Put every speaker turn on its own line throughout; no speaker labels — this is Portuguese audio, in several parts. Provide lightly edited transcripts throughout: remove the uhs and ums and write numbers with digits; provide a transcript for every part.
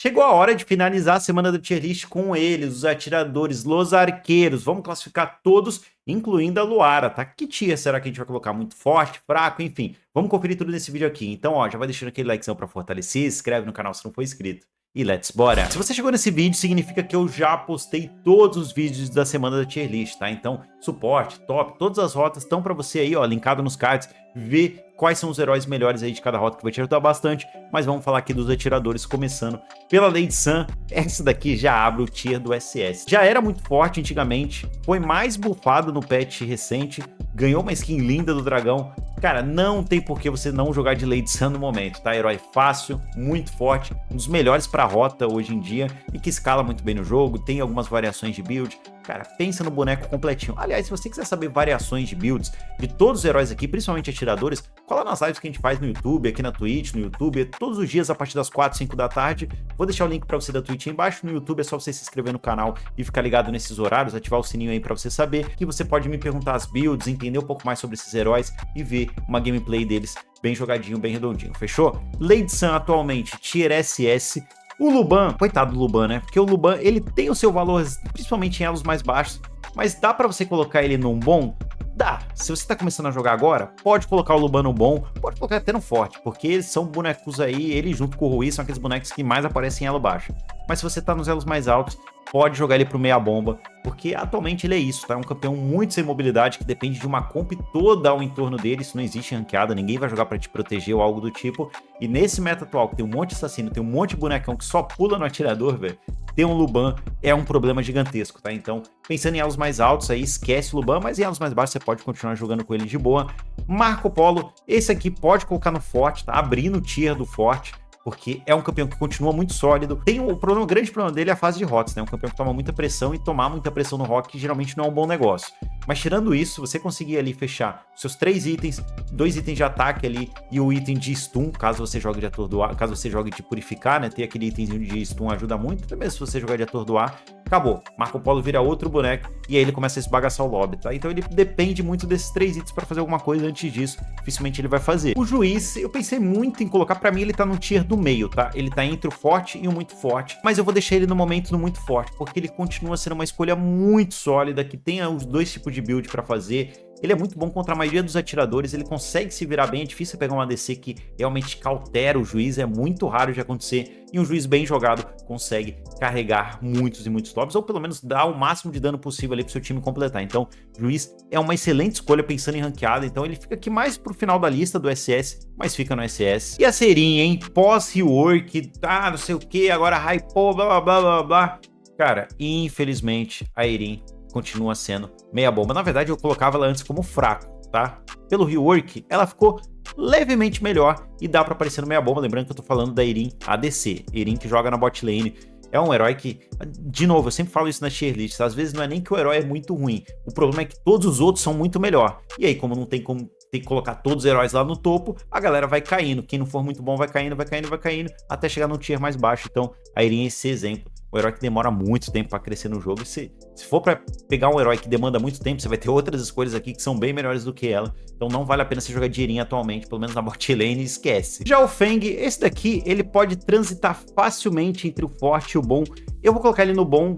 Chegou a hora de finalizar a semana do tier list com eles, os atiradores, los arqueiros. Vamos classificar todos, incluindo a Luara, tá? Que tier será que a gente vai colocar? Muito forte, fraco, enfim. Vamos conferir tudo nesse vídeo aqui. Então, ó, já vai deixando aquele likezão pra fortalecer, se inscreve no canal se não for inscrito. E let's bora! Se você chegou nesse vídeo, significa que eu já postei todos os vídeos da semana da tier list, tá? Então, suporte, top, todas as rotas estão pra você aí, ó, linkado nos cards, ver quais são os heróis melhores aí de cada rota que vai te ajudar bastante, mas vamos falar aqui dos atiradores, começando pela Lady Sun. Essa daqui já abre o tier do SS. Já era muito forte antigamente, foi mais buffado no patch recente, ganhou uma skin linda do dragão. Cara, não tem por que você não jogar de Lady Sun no momento, tá? Herói fácil, muito forte, um dos melhores pra rota hoje em dia e que escala muito bem no jogo, tem algumas variações de build. Cara, pensa no boneco completinho. Aliás, se você quiser saber variações de builds de todos os heróis aqui, principalmente atiradores, cola nas lives que a gente faz no YouTube, aqui na Twitch, no YouTube, todos os dias a partir das 4, 5 da tarde. Vou deixar o link pra você da Twitch aí embaixo. No YouTube é só você se inscrever no canal e ficar ligado nesses horários, ativar o sininho aí pra você saber que você pode me perguntar as builds, entender um pouco mais sobre esses heróis e ver uma gameplay deles bem jogadinho, bem redondinho, fechou? Lady Sun atualmente, tier SS. O Luban, coitado do Luban, né? Porque o Luban, ele tem o seu valor, principalmente em elos mais baixos, mas dá pra você colocar ele num bom? Dá. Se você tá começando a jogar agora, pode colocar o Luban no bom, pode colocar até no forte, porque eles são bonecos aí, ele junto com o Ruiz são aqueles bonecos que mais aparecem em elo baixo. Mas se você tá nos elos mais altos, pode jogar ele pro meia bomba, porque atualmente ele é isso, tá? É um campeão muito sem mobilidade, que depende de uma comp toda ao entorno dele, isso não existe ranqueada, ninguém vai jogar pra te proteger ou algo do tipo. E nesse meta atual, que tem um monte de assassino, tem um monte de bonecão que só pula no atirador, velho, ter um Luban é um problema gigantesco, tá? Então, pensando em elos mais altos aí, esquece o Luban, mas em elos mais baixos você pode continuar jogando com ele de boa. Marco Polo, esse aqui pode colocar no forte, tá? Abrindo o tier do forte, porque é um campeão que continua muito sólido. Tem o grande problema dele é a fase de rotas, né? Um campeão que toma muita pressão e tomar muita pressão no rock geralmente não é um bom negócio. Mas tirando isso, você conseguir ali fechar seus 3 itens, 2 itens de ataque ali e o item de stun, caso você jogue de atordoar, caso você jogue de purificar, né? Ter aquele itemzinho de stun ajuda muito, até mesmo se você jogar de atordoar. Acabou. Marco Polo vira outro boneco e aí ele começa a esbagaçar o lobby, tá? Então ele depende muito desses 3 itens para fazer alguma coisa. Antes disso, dificilmente ele vai fazer. O Juiz, eu pensei muito em colocar, pra mim ele tá no tier do meio, tá? Ele tá entre o forte e o muito forte, mas eu vou deixar ele no momento no muito forte, porque ele continua sendo uma escolha muito sólida, que tem os dois tipos de build pra fazer. Ele é muito bom contra a maioria dos atiradores, ele consegue se virar bem, é difícil pegar uma ADC que realmente cautera o juiz, é muito raro de acontecer, e um juiz bem jogado consegue carregar muitos e muitos lobbies, ou pelo menos dar o máximo de dano possível ali pro seu time completar. Então, juiz é uma excelente escolha pensando em ranqueada, então ele fica aqui mais pro final da lista do SS, mas fica no SS. E a Serinha, hein? Pós-rework, não sei o que, agora hypou, blá blá blá blá blá. Cara, infelizmente, a Erin continua sendo meia bomba. Na verdade, eu colocava ela antes como fraco, tá? Pelo rework, ela ficou levemente melhor e dá pra aparecer no meia bomba. Lembrando que eu tô falando da Erin ADC. Erin que joga na bot lane. É um herói que, de novo, eu sempre falo isso na tier list, às vezes não é nem que o herói é muito ruim, o problema é que todos os outros são muito melhor. E aí, como não tem como ter que colocar todos os heróis lá no topo, a galera vai caindo. Quem não for muito bom vai caindo, vai caindo, vai caindo, até chegar no tier mais baixo. Então, a Erin é esse exemplo. O herói que demora muito tempo pra crescer no jogo. E se for pra pegar um herói que demanda muito tempo, você vai ter outras escolhas aqui que são bem melhores do que ela. Então não vale a pena você jogar de Erin atualmente, pelo menos na bot lane, esquece. Já o Feng, esse daqui, ele pode transitar facilmente entre o forte e o bom. Eu vou colocar ele no bom,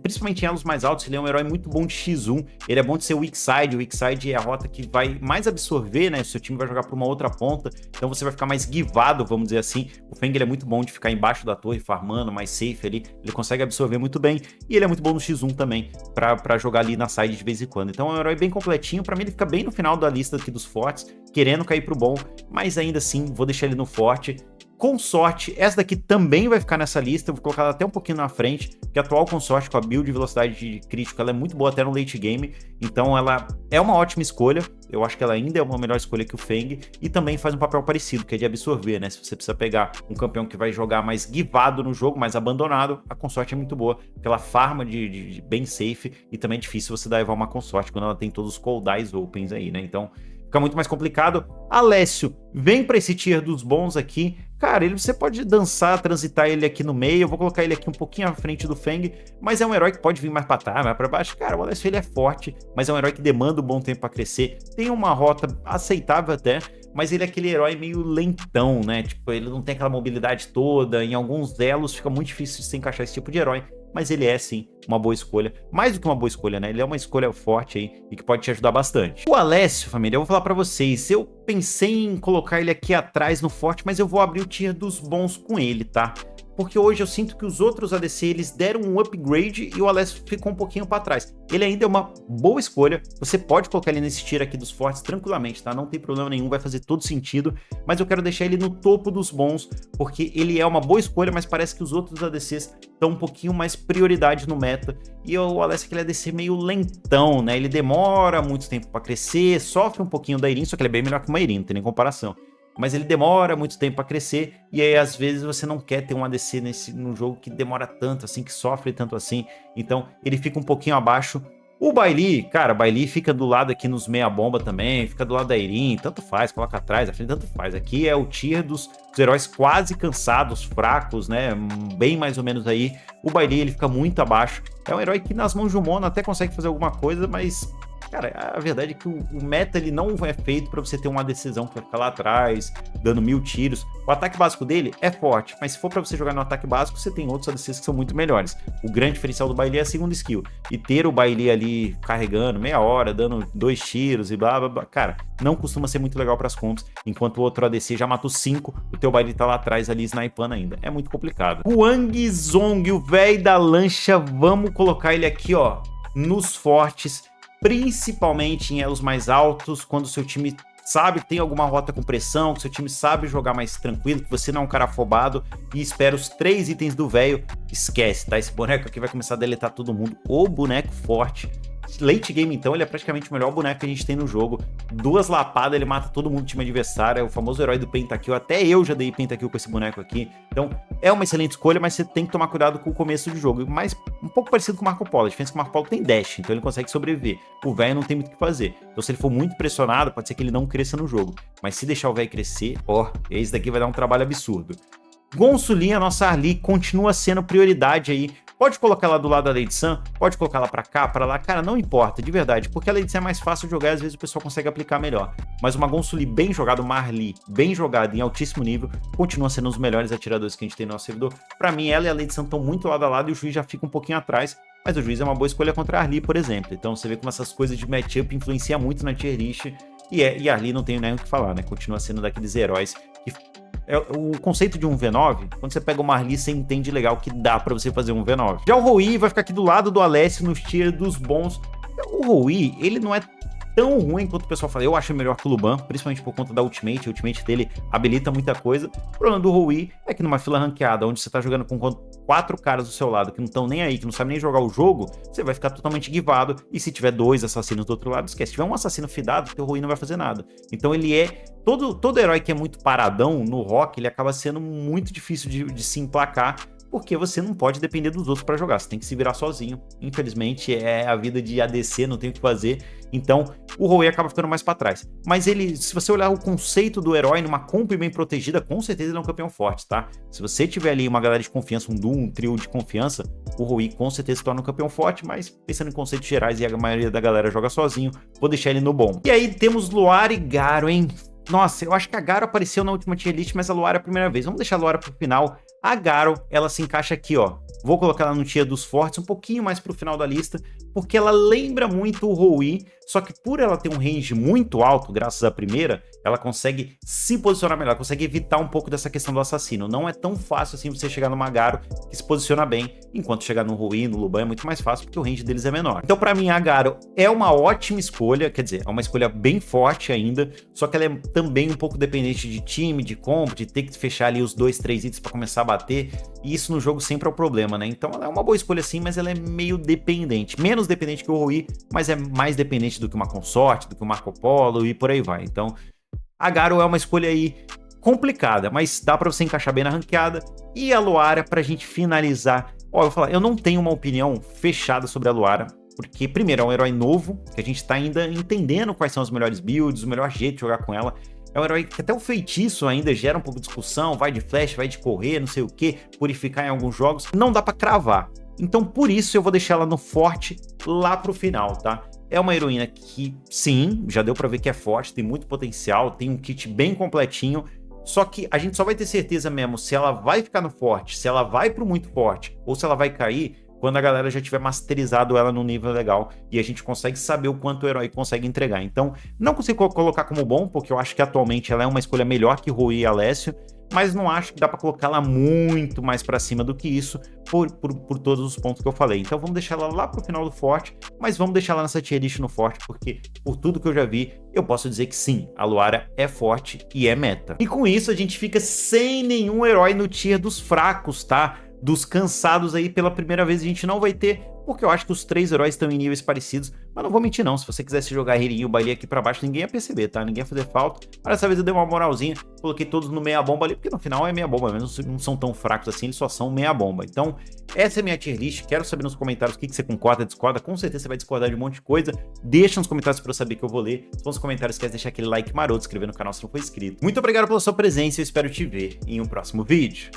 principalmente em elos mais altos. Ele é um herói muito bom de X1, ele é bom de ser weak side. O weak side é a rota que vai mais absorver, né? O seu time vai jogar para uma outra ponta, então você vai ficar mais guivado, vamos dizer assim. O Feng, ele é muito bom de ficar embaixo da torre, farmando, mais safe ali, ele consegue absorver muito bem, e ele é muito bom no X1 também, pra jogar ali na side de vez em quando. Então é um herói bem completinho, pra mim ele fica bem no final da lista aqui dos fortes, querendo cair pro bom, mas ainda assim, vou deixar ele no forte. Consorte, essa daqui também vai ficar nessa lista, eu vou colocar ela até um pouquinho na frente, porque a atual Consorte com a build de velocidade de crítico, ela é muito boa até no late game, então ela é uma ótima escolha, eu acho que ela ainda é uma melhor escolha que o Feng, e também faz um papel parecido, que é de absorver, né? Se você precisa pegar um campeão que vai jogar mais guivado no jogo, mais abandonado, a Consorte é muito boa, porque ela farma de bem safe, e também é difícil você dar evar uma Consorte quando ela tem todos os cooldowns opens aí, né? Então, fica muito mais complicado. Alessio vem pra esse tier dos bons aqui. Cara, você pode dançar, transitar ele aqui no meio. Eu vou colocar ele aqui um pouquinho à frente do Feng, mas é um herói que pode vir mais pra trás, mais pra baixo. Cara, o Alessio ele é forte, mas é um herói que demanda um bom tempo pra crescer. Tem uma rota aceitável até, mas ele é aquele herói meio lentão, né? Tipo, ele não tem aquela mobilidade toda. Em alguns elos fica muito difícil de se encaixar esse tipo de herói, mas ele é sim uma boa escolha. Mais do que uma boa escolha, né? Ele é uma escolha forte aí e que pode te ajudar bastante. O Alessio, família, eu vou falar pra vocês. Eu pensei em colocar ele aqui atrás no forte, mas eu vou abrir o tier dos bons com ele, tá? Porque hoje eu sinto que os outros ADC eles deram um upgrade e o Alessio ficou um pouquinho para trás. Ele ainda é uma boa escolha, você pode colocar ele nesse tier aqui dos fortes tranquilamente, tá? Não tem problema nenhum, vai fazer todo sentido, mas eu quero deixar ele no topo dos bons, porque ele é uma boa escolha, mas parece que os outros ADCs estão um pouquinho mais prioridade no meta, e o Alessio aquele ADC meio lentão, né? Ele demora muito tempo para crescer, sofre um pouquinho da Irene, só que ele é bem melhor que uma Irene, não tem nem comparação. Mas ele demora muito tempo para crescer, e aí às vezes você não quer ter um ADC no jogo que demora tanto assim, que sofre tanto assim, então ele fica um pouquinho abaixo. O Baili, cara, o Baili fica do lado aqui nos meia bomba também, fica do lado da Irene, tanto faz, coloca atrás, à frente, tanto faz. Aqui é o tier dos heróis quase cansados, fracos, né, bem mais ou menos aí. O Baili, ele fica muito abaixo, é um herói que nas mãos de um mono até consegue fazer alguma coisa, mas... cara, a verdade é que o meta ele não é feito para você ter uma decisão que vai ficar lá atrás, dando 1000 tiros. O ataque básico dele é forte, mas se for para você jogar no ataque básico, você tem outros ADCs que são muito melhores. O grande diferencial do Baili é a segunda skill. E ter o Baili ali carregando meia hora, dando 2 tiros e blá blá blá, cara, não costuma ser muito legal para as comps, enquanto o outro ADC já matou 5, o teu Baili tá lá atrás ali snipando ainda. É muito complicado. O Wang Zong, o velho da lancha, vamos colocar ele aqui, ó, nos fortes, principalmente em elos mais altos, quando o seu time sabe que tem alguma rota com pressão, que seu time sabe jogar mais tranquilo, que você não é um cara afobado e espera os 3 itens do velho, esquece, tá? Esse boneco aqui vai começar a deletar todo mundo. O boneco forte. Late game, então, ele é praticamente o melhor boneco que a gente tem no jogo. 2 lapadas, ele mata todo mundo do time adversário. É o famoso herói do pentakill. Até eu já dei pentakill com esse boneco aqui. Então, é uma excelente escolha, mas você tem que tomar cuidado com o começo do jogo. Mas um pouco parecido com o Marco Polo. A diferença é que o Marco Polo tem dash, então ele consegue sobreviver. O velho não tem muito o que fazer. Então, se ele for muito pressionado, pode ser que ele não cresça no jogo. Mas se deixar o velho crescer, ó, esse daqui vai dar um trabalho absurdo. Gonsulin, a nossa Arlie, continua sendo prioridade aí. Pode colocar ela do lado da Lady Sun, pode colocar ela pra cá, pra lá, cara, não importa, de verdade, porque a Lady Sun é mais fácil de jogar e às vezes o pessoal consegue aplicar melhor. Mas uma Gonsulin bem jogada, uma Arlie bem jogada em altíssimo nível, continua sendo um dos melhores atiradores que a gente tem no nosso servidor. Pra mim, ela e a Lady Sun estão muito lado a lado e o Juiz já fica um pouquinho atrás, mas o Juiz é uma boa escolha contra a Arlie, por exemplo. Então você vê como essas coisas de matchup influenciam muito na tier list, e a Arlie não tem nem o que falar, né? Continua sendo daqueles heróis que... o conceito de um V9, quando você pega uma Arlie, você entende legal que dá pra você fazer um V9. Já o Rui vai ficar aqui do lado do Alessio nos tier dos bons. O Rui, ele não é tão ruim quanto o pessoal fala. Eu acho melhor que o Luban, principalmente por conta da ultimate. A ultimate dele habilita muita coisa. O problema do Rui é que numa fila ranqueada, onde você tá jogando com 4 caras do seu lado que não estão nem aí, que não sabem nem jogar o jogo, você vai ficar totalmente guivado. E se tiver 2 assassinos do outro lado, esquece. Se tiver um assassino fidado, o teu Rui não vai fazer nada. Então ele é... Todo herói que é muito paradão no rock, ele acaba sendo muito difícil de se emplacar, porque você não pode depender dos outros para jogar, você tem que se virar sozinho. Infelizmente, é a vida de ADC, não tem o que fazer. Então, o Rui acaba ficando mais para trás. Mas ele, se você olhar o conceito do herói numa comp bem protegida, com certeza ele é um campeão forte, tá? Se você tiver ali uma galera de confiança, um duo, um trio de confiança, o Rui com certeza se torna um campeão forte, mas pensando em conceitos gerais e a maioria da galera joga sozinho, vou deixar ele no bom. E aí temos Luara e Garo, hein? Nossa, eu acho que a Garo apareceu na última tier list, mas a Luara é a primeira vez. Vamos deixar a Luara pro final. A Garo, ela se encaixa aqui, ó. Vou colocar ela no tier dos fortes, um pouquinho mais pro final da lista, porque ela lembra muito o Rui, só que por ela ter um range muito alto, graças à primeira, ela consegue se posicionar melhor, consegue evitar um pouco dessa questão do assassino. Não é tão fácil assim você chegar numa Garo que se posiciona bem, enquanto chegar no Rui, no Luban é muito mais fácil, porque o range deles é menor. Então pra mim a Garo é uma ótima escolha, quer dizer, é uma escolha bem forte ainda, só que ela é também um pouco dependente de time, de combo, de ter que fechar ali os 2, 3 itens pra começar a bater, e isso no jogo sempre é o problema, né? Então ela é uma boa escolha sim, mas ela é meio dependente, menos dependente que o Rui, mas é mais dependente do que uma Consorte, do que o Marco Polo e por aí vai. Então a Garo é uma escolha aí complicada, mas dá pra você encaixar bem na ranqueada. E a Luara, pra gente finalizar, ó, eu vou falar, eu não tenho uma opinião fechada sobre a Luara. porque, primeiro, é um herói novo, que a gente tá ainda entendendo quais são os melhores builds, o melhor jeito de jogar com ela. É um herói que até o feitiço ainda gera um pouco de discussão, vai de flash, vai de correr, não sei o que, purificar em alguns jogos, não dá pra cravar. Então por isso eu vou deixar ela no forte lá pro final, tá? É uma heroína que, sim, já deu pra ver que é forte, tem muito potencial, tem um kit bem completinho, só que a gente só vai ter certeza mesmo se ela vai ficar no forte, se ela vai pro muito forte, ou se ela vai cair quando a galera já tiver masterizado ela num nível legal e a gente consegue saber o quanto o herói consegue entregar. Então, não consigo colocar como bom, porque eu acho que atualmente ela é uma escolha melhor que Rui e Alessio, mas não acho que dá pra colocá-la muito mais pra cima do que isso, por todos os pontos que eu falei. Então vamos deixar ela lá pro final do forte, mas vamos deixar ela nessa tier list no forte, porque por tudo que eu já vi, eu posso dizer que sim, a Luara é forte e é meta. E com isso a gente fica sem nenhum herói no tier dos fracos, tá? Dos cansados aí, pela primeira vez a gente não vai ter, porque eu acho que os 3 heróis estão em níveis parecidos, mas não vou mentir não, se você quisesse jogar Heirin e o Bailey aqui pra baixo, ninguém ia perceber, tá? Ninguém ia fazer falta, mas dessa vez eu dei uma moralzinha, coloquei todos no meia bomba ali, porque no final é meia bomba mesmo, não são tão fracos assim, eles só são meia bomba. Então, essa é a minha tier list, quero saber nos comentários o que você concorda, discorda, com certeza você vai discordar de um monte de coisa, deixa nos comentários pra eu saber que eu vou ler, se for nos comentários quer deixar aquele like maroto, inscrever no canal se não for inscrito. Muito obrigado pela sua presença e eu espero te ver em um próximo vídeo.